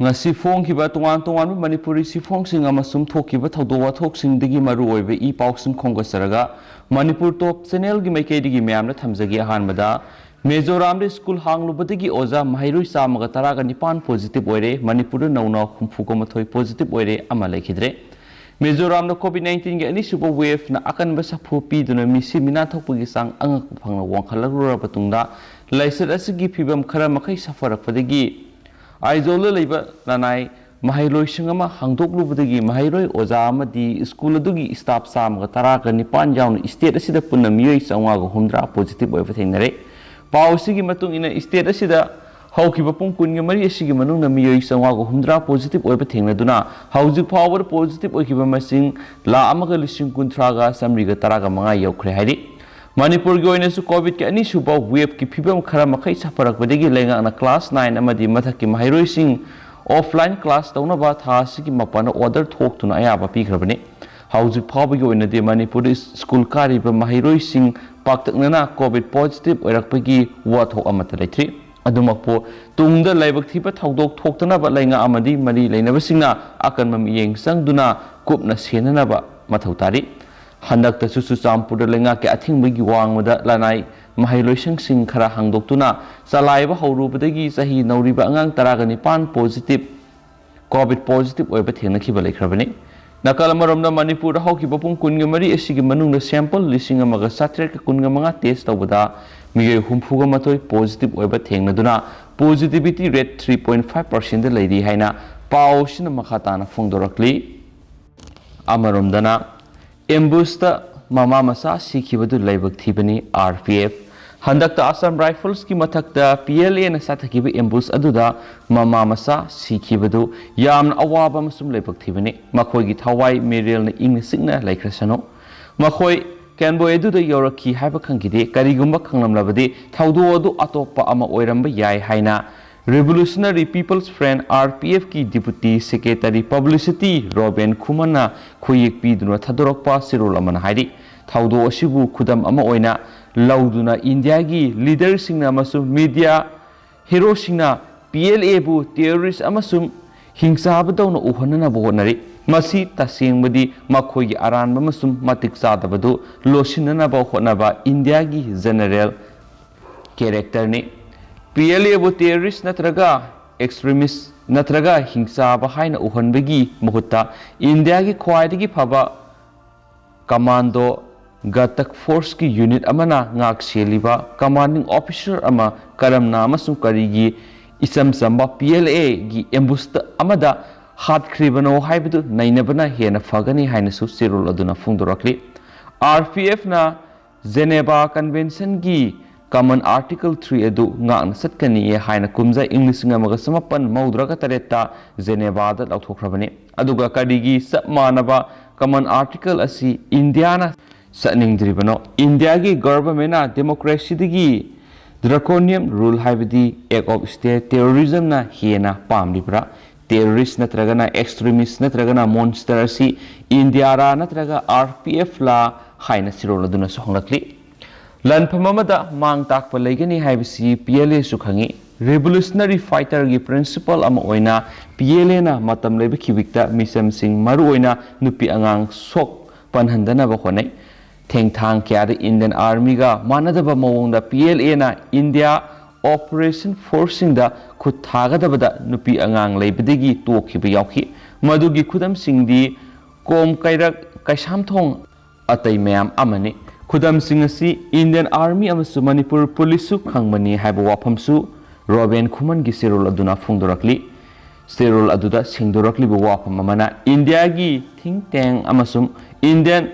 ngasi phongkiba tongan manipuri sifongsinga masum thokiba thawdo wathoksingi maruoibe I pausing khongasaraga manipur top channel gi maikeidigi myamna thamjagi ahanbada Mizoram school hanglubadagi oza mahairui samaga taraga nipan positive oire manipur nauna khumfuko mathoi positive oire ama lekhidre Mizoram COVID-19 gi ani super wave na akan basa phopi duna misi mina thokpagi sang angak phangna wangkhalarura batungda laisat asigi phibam khara makai safarakpadagi Aizola leba nanai mahairoi singama hangdoklubadagi mahairoi oza amadi school adugi staff samga taraga nipan jaun state asida punna miyoi sangwa ga humdra positive oiba thengnare pausigi matung ina state asida haukiba pung kunga mari asigi manungna miyoi sangwa ga humdra positive oiba thengnaduna haujuk power positive oikiba masing la amaga lising kunthraga samriga taraga manga yaukhre hairi Manipur gi oina su COVID ke ani suba wave ki phibam khara makai saparak badegi lenga na class 9 amadi mathak ki mahairoi sing offline class tawna ba tha sigi mapana order thok tuna aya ba pi khrabani hauju phawbi gi oina de Manipur school kari ba mahairoi sing paktakna na COVID positive oirakpagi wa thok amata leithri adumakpo tungda laibak thiba thawdok thoktana ba lenga amadi mari leinaba singna akan mam yeng sangduna kupna senana ba mathautari Handak ta susu champur lenga ke athing bagi wang mada lanai mahailoi sing khara hangdoktuna salaiba hawrubadagi sahi nauriba angang taraga nipan positive COVID positive oiba thengna khiba lekhrabani nakal maromna Manipur hawkiba pung kunga mari asigi manungna sample lising amaga satre ka kunga manga test tawbada mige humfuga matoi positive oiba thengnaduna positivity rate 3.5% de leidi haina pausina makhatana phongdorakli amaromdana Ambusta mama masa sikhibadu laibak thibani RPF handakta Assam Rifles ki mathakta PLA na sathakiba ambush aduda mama masa sikhibadu yamna awaba masum laibak thibani makhoi gi thawai merel na ingna signa laikhrasano makhoi Kenboy aduda yorakhi haiba khangide karigumba khanglamlabadi thawdo adu atopa ama oiramba yai haina Revolutionary People's Friend RPF की Deputy Secretary Publicity Robin Khumana khoyek piduna thadorokpa sirol amana hairi thawdo asibu khudam ama oina lauduna India gi leader singna amasum media hero singna PLA bu terrorist amasum hingsa badawna uhanana bohnari masi tasengmadi makhoi gi aranba amasum matik sadabadu losinana ba honaba India gi general character ni PLA bu terrorist natraga extremist natraga hingsa ba haina uhanbagi muhutta India gi khwaidagi phaba commando gatak force ki unit amana ngak seliba commanding officer ama karamna amasung karigi isam samba PLA gi ambush amada hat khribano haibadu nainabana hena fagani haina su sirul aduna phungdorakli RPF na Geneva Convention gi Common Article 3 edu ngang satkani haina kumza English ngamaga samapan maudraga taretta Geneva da lauthokhrabani aduga kadigi sapmanaba Common Article asi Indiana saningdribano India gi government na democracy digi draconian rule haibadi act of state terrorism na hena pamlibra terrorist natragana extremist natragana monster asi India ra natraga RPF la haina siroladuna sohangrakli Lanpamamada mang takpa laigani haibisi PLA sukhangi revolutionary fighter gi principle ama oina PLA na matam lebe khiwikta misam sing maru oina nupi angang sok panhandana ba khonai thengthang kya Indian Army ga manadaba mawongda PLA na India Operation Forcing da khuthagadabada nupi angang leibedegi tokhiba yauki madugi khudam singdi kom kairak kaisamthong atai mayam amani Khudam singasi Indian Army amasu Manipur Police su khangmani haiba wafamsu Robin Khuman gi serol aduna phungdorakli serol aduda singdorakli bu wafam amana India gi think tank amasum Indian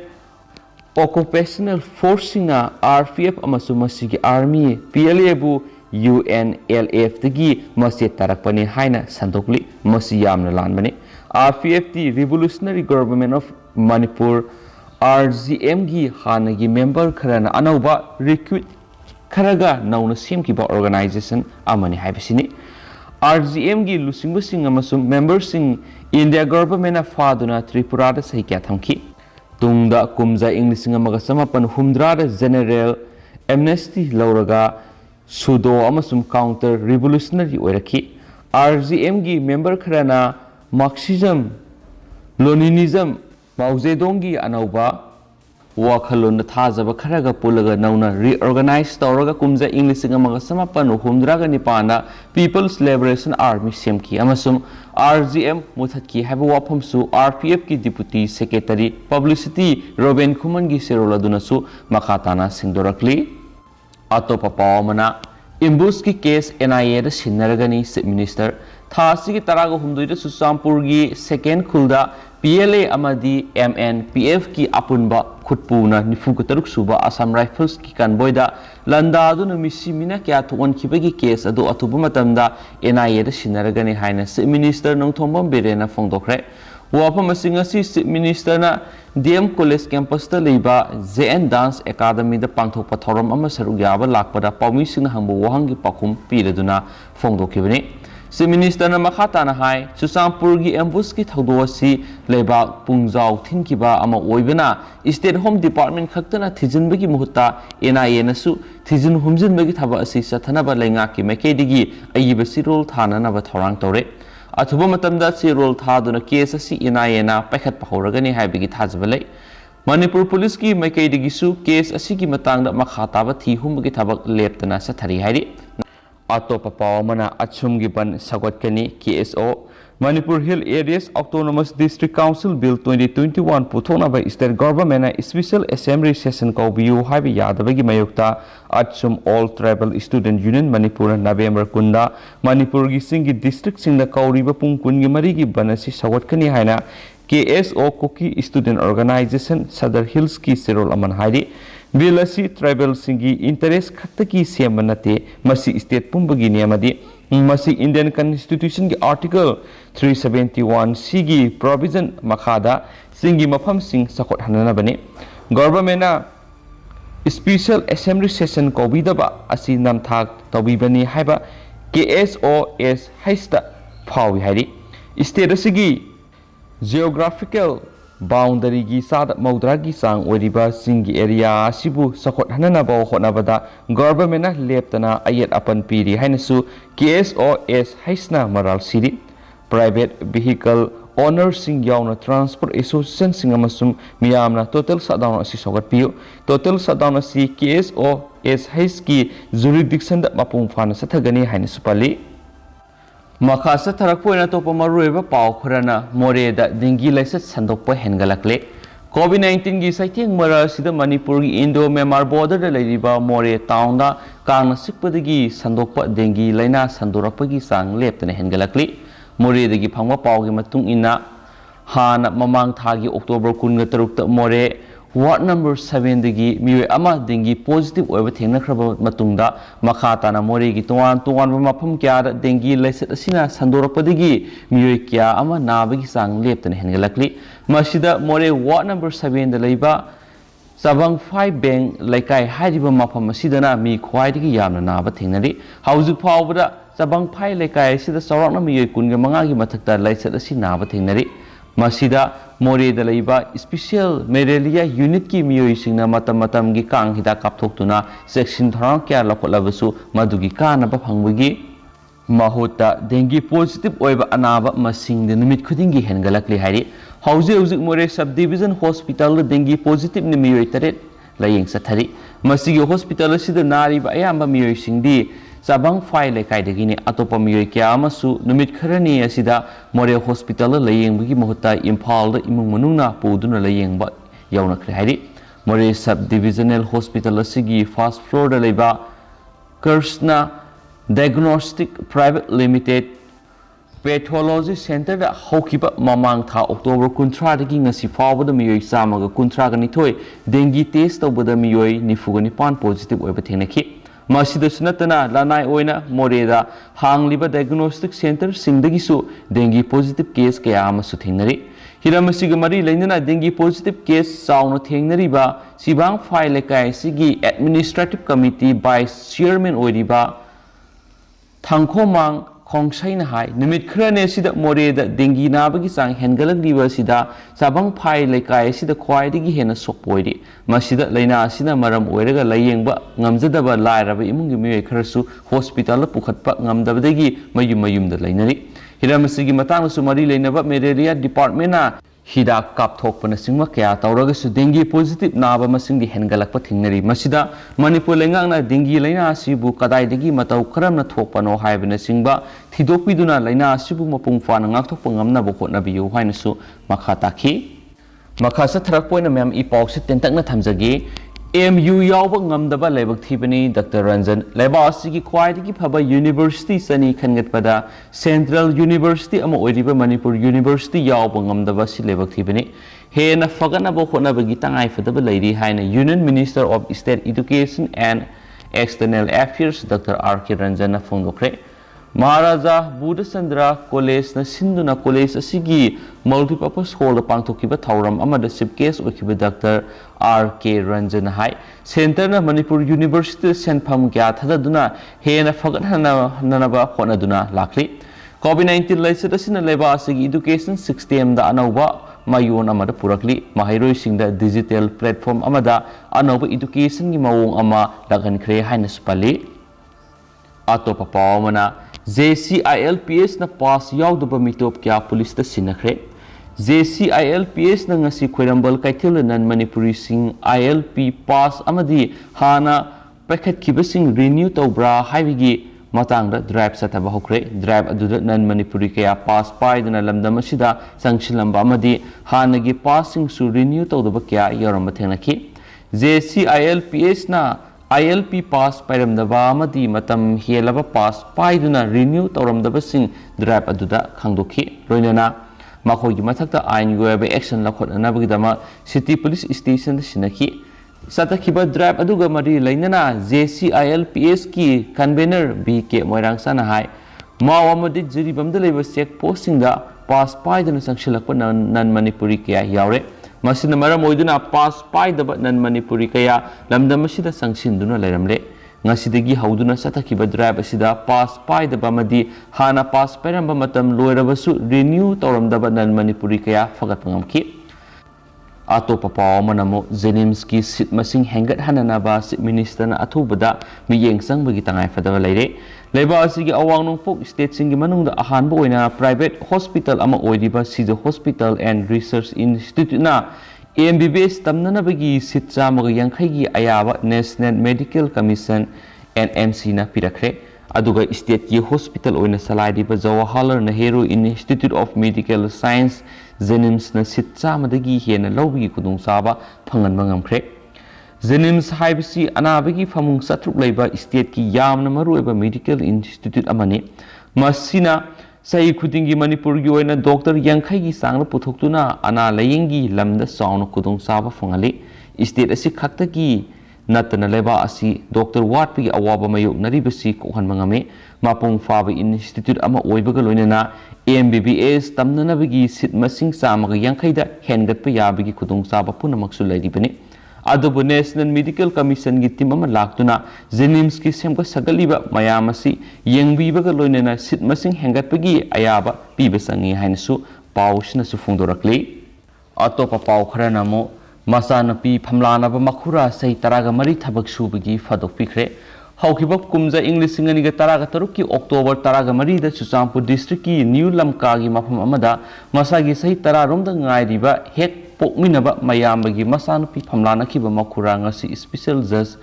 Occupational Force na RPF amasu masigi Army PLA bu UNLF tagi masi tarakpani haina sandokli masi yamna lanbani RPF the Revolutionary Government of Manipur RGM gi hanagi member kharana anauba recruit kharaga nauna semkiba organization amani haibasini RGM gi lusingba sing amasum members sing India government na faduna Tripura da sahi kya thamki tungda kumza English amaga samapan humdra da general amnesty lauraga sudo amasum counter revolutionary oiraki RGM की member Kharna Marxism लोनिनिज्म माउजेडोंगी अनौबा वाखलोन थाजब Kharag पुलग नौना रिओर्गनाइज तौरग कुमजा इंग्लिसिंग अमग समापन हुमद्राग निपाना peoples liberation army सेमकी अमसुम RGM मुथतकी हैब वाफमसु RPF की deputy secretary publicity रोबेन खुमन की सेरोल अदुनसु मखाताना सिंदोरकली अतोप पावमना इम्बुस की case NIA सिन्नरगनी chief minister थासी की तराग हुमदुई सुचामपुर की second खुलदा PLA अमदी MNPF की अपुनबा खुटपुना निफुग तरुक सुबा असम राइफल्स की कन्बोयदा लंदादुन मिसी मिना क्या थोनखिबगी केस अदु अथुब मतमदा NIA सिन्नरगनी हाइना चीफ मिनिस्टर नोंथोंबम बेरेना फोंदोखरे वाफम असिंग असि चीफ मिनिस्टर ना DM कॉलेज कैंपस ता लेबा JN डांस एकेडमी दा पांथोकपा थौरम अमा सरुक याबा लाकपदा पाउमिसिंग हंबो वहांगी पाखुम पीरदुना फोंदोखिबनी चीफ मिनिस्टर ना मखाताना हाय सुचामपुर की एम्बुस की थौदोसी लेबा पुंजाव थिनकिबा अमा ओइबना स्टेट होम डिपार्टमेंट खक्तना थिजिनबगी मुहत्ता NIA नसु थिजिन हुमजिनबगी थबा असि सथनबा लेंगा की मैकेदिगी अयिबसी रोल थाननबा थौरांग तौरे अथुब मतमदा सिरोल थादुना केस असि NIA ना पैखत पहौरगनी हाइबगी थाजबलै मणिपुर पुलिस की मैकेदिगिसु केस असि की मतंगदा मखाताबा थी हुमबगी थबक लेप्तना सथरी हाइरि अतोप पावमना अचुम की बन सगोटकनी KSO Manipur hill areas autonomous district council bill 2021 पुथोनब state government special assembly session कौबियु हाइब यादबगी मयुक्ता अचुम all tribal student union Manipur November कुंदा मणिपुर की सिंगी डिस्ट्रिक्ट सिंग कौरीब पुंग कुन मरी की बन से सगोटकनी है KSO कुकी स्टूडेंट ऑर्गेनाइजेशन सदर हिल्स की सिरोल अमन हाइरी बिल असी ट्राइबल सिंगी इंटरेस्ट खत की सेम नते मसी स्टेट पुंबगी नियमदी मसी इंडियन कॉन्स्टिट्यूशन की आर्टिकल 371 C की प्रोविजन मखादा सिंगी मफम सिंग सखोट हननबने गवर्नमेंट स्पेशल असेंबली सेशन कोबिदबा असी नमथाक तौबिबनी हाइबा KSOS हाइस्ता फावी हाइरी स्टेट असिगी जियोग्राफिकल बाउंडरी की साद मौद्रा की सांग ओरिबा सिंगी एरिया सिबु सखोट हननबा होनबदा गवर्नमेंट लेप्तना अयत अपन पीरी हाइनसु KSOS हाइसना मराल सिरी प्राइवेट व्हीकल ओनर सिंग यावना ट्रांसपोर्ट एसोसिएशन सिंग अमसुम मियामना टोटल शटडाउन असि सगतपियो टोटल शटडाउन असि KSOS हाइस की जुरिडिक्शन दा मपुंग फाना सथगनी हाइनसु पली मखासा थरकपोइना तोप मरुएबा पाव खरना मोरेदा डेंगी लाइसेट संदोकप हेनगलकले COVID-19 की साइथिंग मरासिदा मणिपुर की इंडो म्यांमार बॉर्डर लेरिबा मोरे टाउनदा कांगना सिकपदगी संदोकप डेंगी लाइना संदोरकपगी सांग लेप्तने हेनगलकले मोरेदगी फंगवा पावगी मतुंग इना हाना ममांग थागी अक्टोबर 23 मोरे वार्ड नंबर 7 दगी मिवे अमा डेंगी पॉजिटिव ओइबा थेंगनख्रबा मतुंगदा मखाताना मोरेगी तोवान तोवान मफम क्या डेंगी लाइसेट असिना संदोरकपदगी मिवे क्या अमा नाबगी सांग लेप्तने हेनगलकली मसिदा मोरे वार्ड नंबर 7 दा लैबा सबंग 5 बैंक लैकाय हाइरिबा मफम असिदना मी ख्वाइदगी यामना नाबा थेंगनरी हाउजिक फावबदा सबंग 5 लैकाय असिदा सौराकना मिवे 15 की मथक्ता लाइसेट असि नाबा थेंगनरी मसिदा मोरेदा लैबा स्पेशल मेलेरिया यूनिट की मियोइसिंगना मतम की कांग हिदा कापथोक्तुना सेक्शन थरां क्या लखोलबसु मदुगी कानबा फंगबगी महोता डेंगी पॉजिटिव ओइबा अनाबा मसिंग निमित खुदिंगी हेनगलकली हाइरि हौजे मोरे sub division hospital dinghy positive नि मियोइ तरेत लायेंग सथरी मसिगी हॉस्पिटल सिदा नारिबा अयाम्बा मियोइसिंगदी सबंग फाइल लेकाइदगिनी अतोप मियोइ क्या अमसु नुमित खरनी असिदा मोरे हॉस्पिटल लयेंबगी महत्ता इम्फाल इमुंग मनुना पुदुना लयेंबा यावनख्रे हाइरि मोरे सब डिविजनल हॉस्पिटल असिगी फर्स्ट फ्लोर दा लेबा Krishna diagnostic private limited pathology centre दा हौखिबा ममांग था अक्टोबर 19 दगी ngasi फावबदा मियोइ चामगा 19 डेंगी टेस्ट तौबदा मियोइ 95 पॉजिटिव ओइबा थेंगनखि मसिदसु नतना लानाय ओइना मोरेदा हांगलिबा डायग्नोस्टिक सेंटर सिंगदगिसु डेंगी पॉजिटिव केस कया अमसु थेंगनरी हिरामसिग मरी लैनना डेंगी पॉजिटिव केस चाउन थेंगनरीबा सिबांग फाइल लेकाय सिगी एडमिनिस्ट्रेटिव कमिटी वाइस चेयरमैन ओइरिबा थांखोमांग खोंगसाइना हाय निमित खरने सिदा मोरेदा डेंगी नाबगी चांग हेनगलकलिबा सिदा चाबंग फाइ लेकाय सिदा ख्वाइदगी हेना सोकपोइदि मसिदा लैना सिना मरम ओइरगा लायेंबा ngamjadaba lairaba imungi mioi kharasu hospital pukhatpa ngamdabadagi mayumda lainari hiramsigi matangsu mari lainaba malaria department na hidak kapthokpana singma kya tawragasu dengue positive naba masingdi hengalakpa thingnari masida manipur lengangna dengue laina asibu kadaidagi matau karamna thokpano haibana singba thidokpiduna laina asibu mapung fana ngakthokpa ngamnaba hotnabiyu hainasu makha takhi makha sa tharakpoina mem I pawse tentakna thamjagi MU yaw ngamdaba laibak thibani Dr. Ranjan laiba asigi khwaidagi phaba university sani khangatpada Central University ama oiriba Manipur University yaw ngamdaba si laibak thibani hena fagana bo khona bagi tangai fadaba lairi haina Union Minister of State Education and External Affairs Dr. R.K. Ranjan na phongdokre Maharaja Buddhachandra College na Sinduna College asigi multipurpose hall da pangthokiba thauram amada chief guest okiba Dr. R.K. Ranjan hai center na Manipur University senpham kya thadaduna hena faganhana nanaba honaduna lakli COVID-19 laisada sina leba asigi education system da anauba mayon amada purakli mahairoi singda digital platform amada anauba education gi mawong ama lagan khre haina spali atopa pawmana JCILPS na pass yaudaba mitop kya police ta sinakre JCILPS na ngasi khoirambal kaithil nan manipuri sing ILP pass amadi hana pakhat kibasing renew tawbra haibigi matangda drive sataba hokre drive aduda nan manipuri kya pass paidana lamdam asida sangshilamba amadi hanagi passing su renew tawdaba kya yoramba thenaki JCILPS na ILP pass pairamdaba amadi matam helaba pass paiduna renew tawramdaba sing drive aduda khangdokhi loinana makhogi mathakta ain goeba action lakhotna bagidama city police station sinaki satakhiba drive aduga mari lainana JCILPS ki convener BK Moirang sana hai maw amadi jiribamda leba check post singda pass paiduna sangshilakpa nan manipuri kya yaure masina maram oiduna pass paidaba nan manipuri kaya lamdam asida sangsinduna lairamle ngasidagi hauduna satakhiba drive asida pass paidaba madi hana pass pairamba matam loirabasu renew tawramdaba nan manipuri kaya fagat ngamki atopa pawmanamo Jenims ki sit masing hengat hananaba sit minister na athubada miyeng sangbagi tangai fadaba laire leba asigi awang nongpok state singi manungda ahanba oina private hospital ama oidiba Sijo Hospital and Research Institute na MBBS tamnanabagi sit chamaga yangkhaigi ayaba National Medical Commission NMC na pirakre aduga state ki hospital oina salaidiba Jawaharlal Nehru Institute of Medical Science Jenims na sit chamadagi hena lawbigi kudung saba phangan mangamkhre Jenims haibisi anabagi famung satruk leiba state ki yamna marueba medical institute amani masina sai khudingi Manipur gi oina doctor yangkhai gi sangna puthoktuna ana layengi lamda sauna kudung saba fangali state asi khakta gi natana leba asi doctor watpi awaba mayuk naribasi kohan mangame mapung faba institute ama oibaga loinana MBBS tamnanabagi sit masing samaga yangkhai da hengat pa yabagi kudung saba punamaksu lairibani adubu National Medical Commission gi team ama laktuna Jenims ki semka sagaliba mayamasi yengbibaga loinena sit masing hengatpagi ayaba pibasangi hainasu pawsna su phungdorakli atopa paw kharanamo masanapi phamlanaba makhura sei taraga mari thabak subagi fadok pikre haukiba kumja English singani ga taraga taruki October taraga mari da Chuchampur district ki New Lamka gi mafam amada masagi sei tara romda ngairiba hek pokminaba mayambagi masanupi phamlana khiba makhura ngasi special judge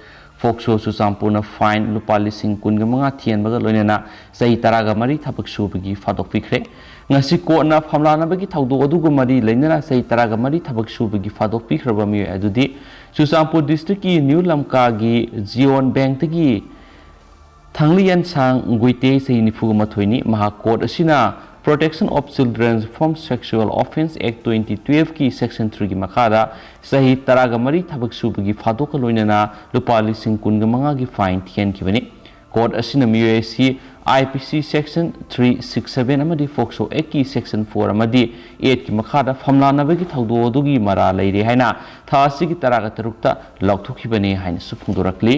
Fokso Chuchampurna fine lupa lising kun ga manga thienbaga loinena sei taraga mari thabak subagi fadok pikre ngasi kona phamlana bagi thaudo aduga mari leinana sei taraga mari thabak subagi fadok pikraba mi adudi Chuchampur district ki New Lamka gi Zion Bank tagi Thanglian sang nguite sei nifu mathoini maha court asina Protection of Children from Sexual Offense Act 2012 ki section 3 ki makada sahi taraga mari thabak subagi fadok loinana lupa lising kun ga manga gi fine thien ki bani court asina MUAC IPC section 367 amadi Fokso Act ki section 4 amadi 8 ki makada phamlana bagi thaudo adugi mara leire haina thasi ki taraga tarukta laukthokibani haina su phungdorakli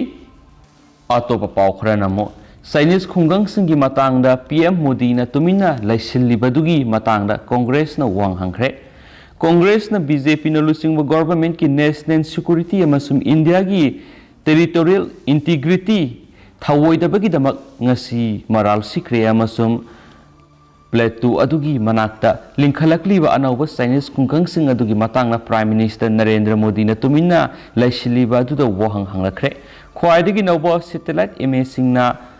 atopa paw khranamo Chinese khungangsinggi matangda PM Modi na tumina laisillibadugi matangda Congress na wang hangkre. Congress na BJP na lusingba government ki national security amasum India gi territorial integrity thawoidabagi damak ngasi maral sikre amasum Plateau adugi manakta lingkhalakliba anawba Chinese khungangsing adugi matangna Prime Minister Narendra Modi na tumina laisilliba aduda wahang hanglakre. Khwaidagi nawba satellite imaging na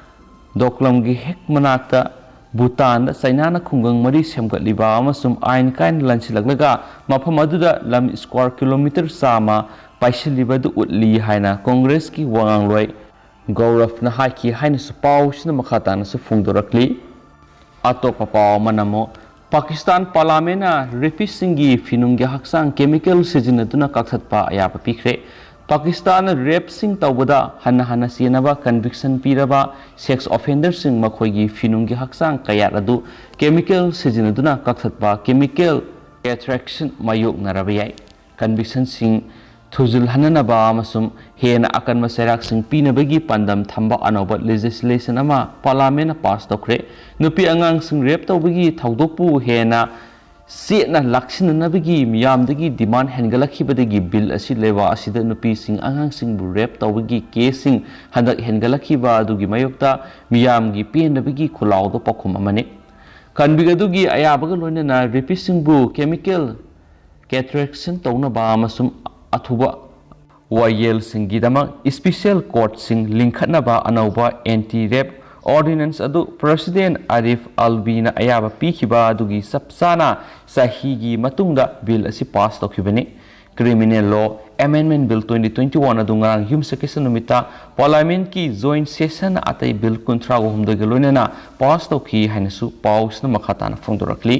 Doklam gi hek manakta Bhutan da China na khungang mari semgatliba amasum ain kain lansilaglaga mafam aduda lam square kilometer sama paisiliba du utli haina Congress ki wangang loi Gaurav na haiki haina su pau sina makhata na su phungdorakli atopa pau manamo Pakistan parliamena repisingi finunggi haksang chemical sijinaduna kaksatpa ayapa pikre Pakistan rape sing tawada hana sienaba conviction piraba sex offender sing makhoigi finunggi haksang kayaradu chemical sijinaduna kaksatba chemical attraction mayok narabiyai conviction sing thuzul hananaba amasum hena akan maserak sing pinabagi pandam thamba anoba legislation ama parliament pass tokre nupi angang sing rape tawbagi thaudokpu hena Siena laksina nabigi miyamdagi demand hengalakibadagi bill asi lewa asida nupi sing angang sing bu rap tawagi casing handak hengalakiba adugi mayokta miyamgi pienabigi khulawdo pakhum amane kanbigadugi ayabaga loinana repising bu chemical attraction tawna ba amasum athuba wayel singidama special court sing linkhatna ba anauba anti rape Ordinance adu President Arif Alvi na ayaba pikiba adugi sapsana sahigi matungda bill asi pass tokibani Criminal Law Amendment Bill 2021 adu ngarang himsakesa numita Parliament ki joint session atai bill kontra gomda gelonena pass toki hainasu paus na makhatana phongdorakli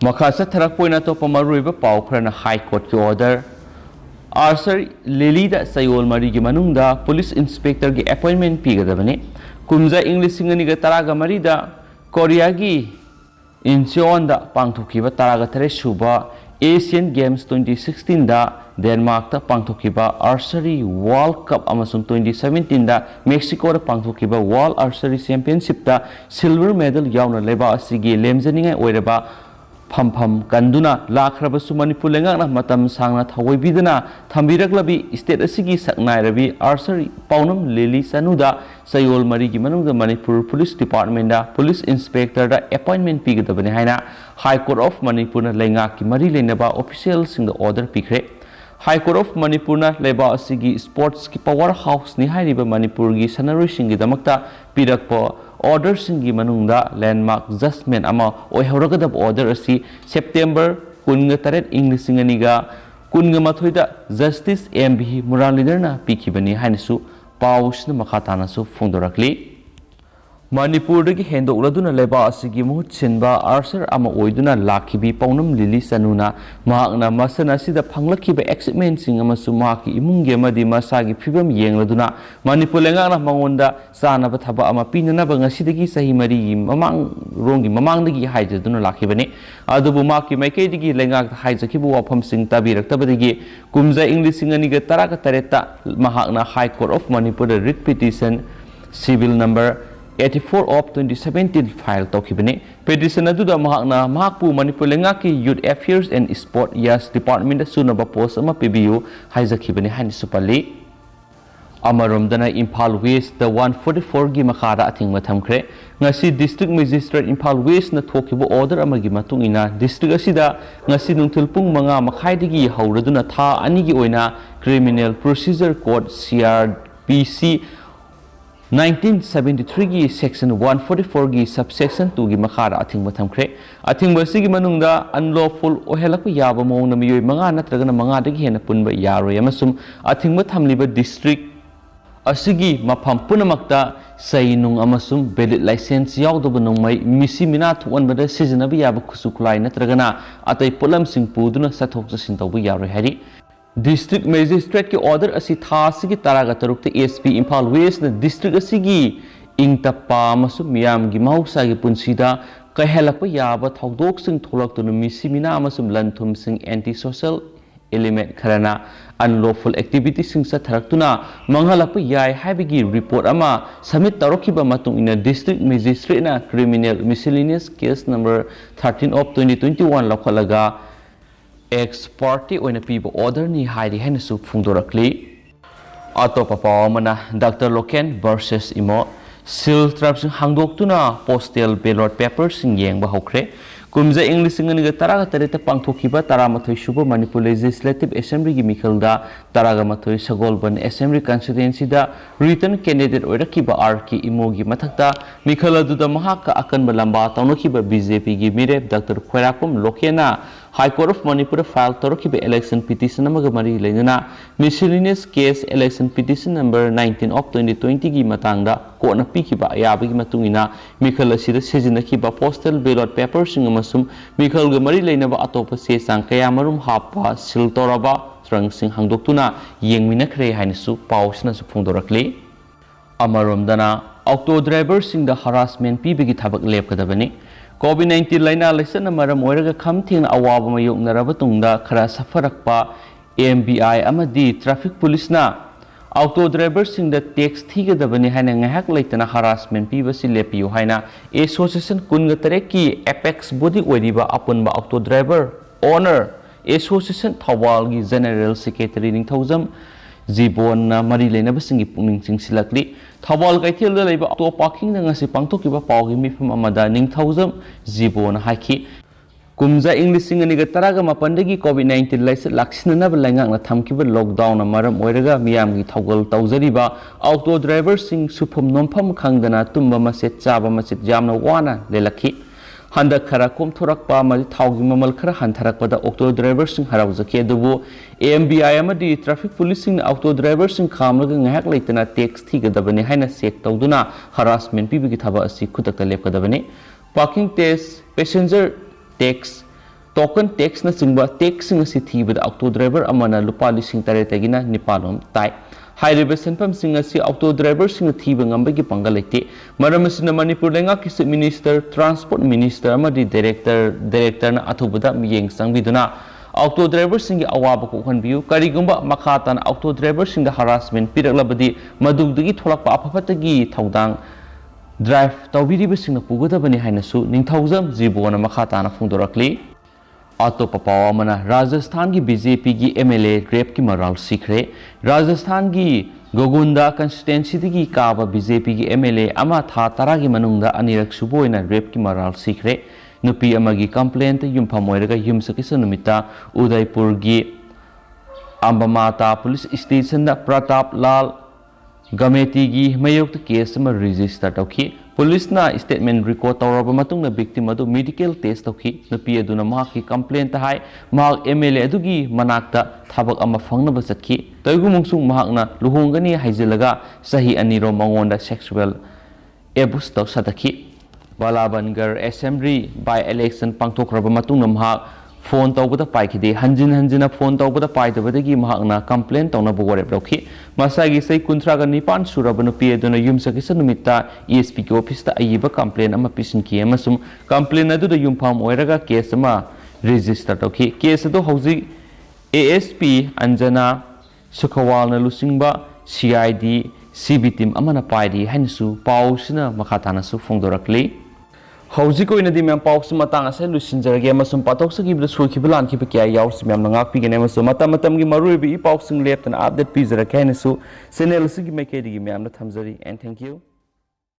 makhasa tharakpoina to pamaruiba pau khrana High Court ki order Arthur Lily da Sayol Mari gi manungda Police Inspector gi appointment pigadabani Kumza English Singani Taraga Marida, Koreagi Incheon da Pangtokiba Taraga Teresuba, Asian Games 2016 da Denmark da Pangtokiba Archery World Cup Amazon 2017 da Mexico da Pangtokiba World Archery Championship da Silver Medal Yauna Leba Asigi Lemzaninga Oireba Pam Kanduna Lakrabasu Manipur Lengana Matam Sangna Tawibidana Tambiraklabi State Asigi Saknai Rabi Archery Paunum Lily Sanuda Sayol Marigi Manung Manipur Police Department da Police Inspector da appointment pigadabani haina High Court of Manipur na Lengaki Mari Lenaba officials in the order pikre High Court of Manipur na Leba Asigi Sports ki powerhouse ni hairiba Manipur gi sanaroi singi damakta pirakpa order singi manungda landmark judgment ama oihoragadab order asi September 18 English singaniga 18 da Justice MB Muralidharna pikibani hainasu pausna makhatana su phongdorakli Manipur dagi hendokladuna leba asigi muhut sinba archer ama oiduna lakibi paunam Lily Sanuna mahakna masana sida phanglakiba excitement sing amasu mahaki imungge amadi masagi phibam yengladuna Manipur lengana mangonda sanaba thaba ama pinanaba ngasidagi sahi mari mamang rongi mamangdagi haijaduna lakibani adubu maki maikaidagi lengak haijakibu wafam sing tabiraktabadagi kumza English singaniga taraka tareta mahakna High Court of Manipur writ petition civil number 84 of 2017 file tokibani petition aduda mahakna mahakpu Manipur lengaki youth affairs and sport yas department sunaba post ama pbu haijakibani hani supali amaromdana Imphal West the 144 gi makhada athingma thamkhre ngasi district magistrate Imphal West na thokibo order amagi matungina district asida ngasi nungthil pung manga makhaidigi hauraduna tha anigi oina criminal procedure code CRPC 1973 gi section 144 gi subsection 2 gi makhara athingba thamkhre athingba sigi manungda unlawful ohelakpa yaba mong na miyoi manga natragana manga dagi hena punba yaroi amasum athingba thamliba district asigi mafam punamakta sainung amasum valid license yaudaba nongmai misi mina thuanbada sizinaba yaba khusukulai natragana atai pulam sing puduna sathok jasin tawba yaroi hari District Magistrate ki order asi thasigi taraga tarukta SP Imphal West na district asigi ingtapa amasu miyam gi mahausa gi punsida kahelakpa yaba thaudok sing tholak tunu misimina amasum lanthum sing anti social element kharana unlawful activity sing satharakuna manghalakpa yai haibigi report ama submit tawrakiba matung ina district magistrate na criminal miscellaneous case number 13 of 2021 lakhalaga ex party oina piba order ni hairi hainasu phungdorakli atopa pawamana Dr. Loken versus imo sil trap sing hangdoktuna postal ballot papers sing yengba hokre kumza English singaniga taraga tarita pangthokiba taramathoi suba Manipur Legislative Assembly gi mikhalda taraga mathoi sagolban Assembly constituency da written candidate oirakiba RK imogi mathakta mikhaladuda mahaka akanba lamba tawnakiba BJP gi mirep Dr. Khoirakum Lokena High Court of Manipur file tawrakiba election petition amaga mari leinana miscellaneous case election petition number 19 of 2020 gi matangda kona pikiba ayabagi matungina mikhal asida sejinakiba postal ballot papers sing amasum mikhal ga mari leinaba atopa se sang kaya marum hapa sil toraba strang sing hangdoktuna yengminakhre hainasu pausna su phungdorakli amaromdana auto driver sing da harassment pibigi thabak lepkadabani COVID-19 laina laisana maram oiraga khamthing awaba mayoknaraba tungda khara safarakpa AMBI amadi traffic police na auto driver sing da tax thigadabani haina ngahak laitana harassment pibasi lepiyo haina association kunga tareki apex body oiriba apunba auto driver owner association thawal gi general secretary ningthaujam Zibon na mari lena basingi pungning singsilakli thawal kaithel da leiba auto parking na ngasi pangthokiba pawgi mifam amada ningthaujam Zibon haiki kumza English singaniga taraga mapandagi COVID-19 laisa laksina na balangak na thamkiba lockdown na maram oiraga miyamgi thawgal tawjariba auto driver sing suphum nompham khangdana tumba maset chaba maset jamna wana lelakhi handak khara kom thorakpa mali thawgi mamal khara hantharakpada auto driver sing harawjaki adubu AMBI amadi traffic police sing auto driver sing khamlaga ngahak leitana tax thigadabani haina check tawduna harassment pibigi thaba asi khutakta lepkadabani parking tax passenger tax token tax na singba tax sing asi thibada auto driver amana lupa lising tare tagina nipalom tai Hairiba senpam sing asi auto driver sing thiba ngambagi pangalite maramasina Manipur lenga kisi minister transport minister amadi director na athubuda miyeng sangbiduna auto driver sing awaba ko khanbiu karigumba makhatan auto driver sing harassment piraklabadi madugdagi tholakpa apapatagi thaudang drive tawbiriba sing pugadabani hainasu ningthaujam Zibona makhatana phungdorakli atopa pawamana Rajasthan की BJP की MLA rape की moral सीखरे Rajasthan की Gogunda constituency की काबा BJP की MLA अमा था तरा की मनुंगदा अनिरक सुबोइना रेप की मराल सीखरे नुपी अमगी कंप्लेंट युमफा मोइरगा युमसकिस नुमिता उदयपुर की अंबमाता पुलिस स्टेशन दा प्रताप लाल गमेती की मयोक्त केस में रजिस्टर तौखी पुलिस ना स्टेटमेंट रिकॉर्ड तौरबा मतुंग ना विक्टिम अदु मेडिकल टेस्ट तौखी नुपी अदुना माकी कंप्लेंट हाय माक MLA अदुगी मनाक्ता थाबक अमा फंगनबा चतखी तयगुमुंगसुंग माकना लुहोंगनी हाइजिलगा सही अनिरो मंगोंदा सेक्सुअल एब्यूज तौ सतखी बालाबनगर असेंबली बाय इलेक्शन पांथोखरबा मतुंग ना फोन तौबदा पाइखिदे हंजिन फोन तौबदा पाइदबदगी महकना कंप्लेन तौना बोरेप लौखी मसागी सै कुंथ्रागा निपान सुरब नुपी अदुना युमसकिस नुमित्ता ESP की ऑफिस ता अयिबा कंप्लेन अमा पिसिनकी अमसुम कंप्लेन अदुदा युमफाम ओइरगा केस अमा रजिस्टर तौखी केस अदु हौजि ASP अंजना सुखवाल न लुसिंगबा CID CB टीम अमना पाइरी हनसु पाउसना मखातानसु फोंदोरकली हौजिक ओइनदि मैम पाउस मतांग असे लुसिनजरगे मसुम पातोक्सगिबद सुखिब लानखिब क्या याउस मैम नंगाकपिगने मसु मतमतमगी मरुइबि पाउसिंग लेप्तन अपडेट पिजरके हनसु चैनल सिगि मेकेदिगी मैम न थमजरी एंड थैंक यू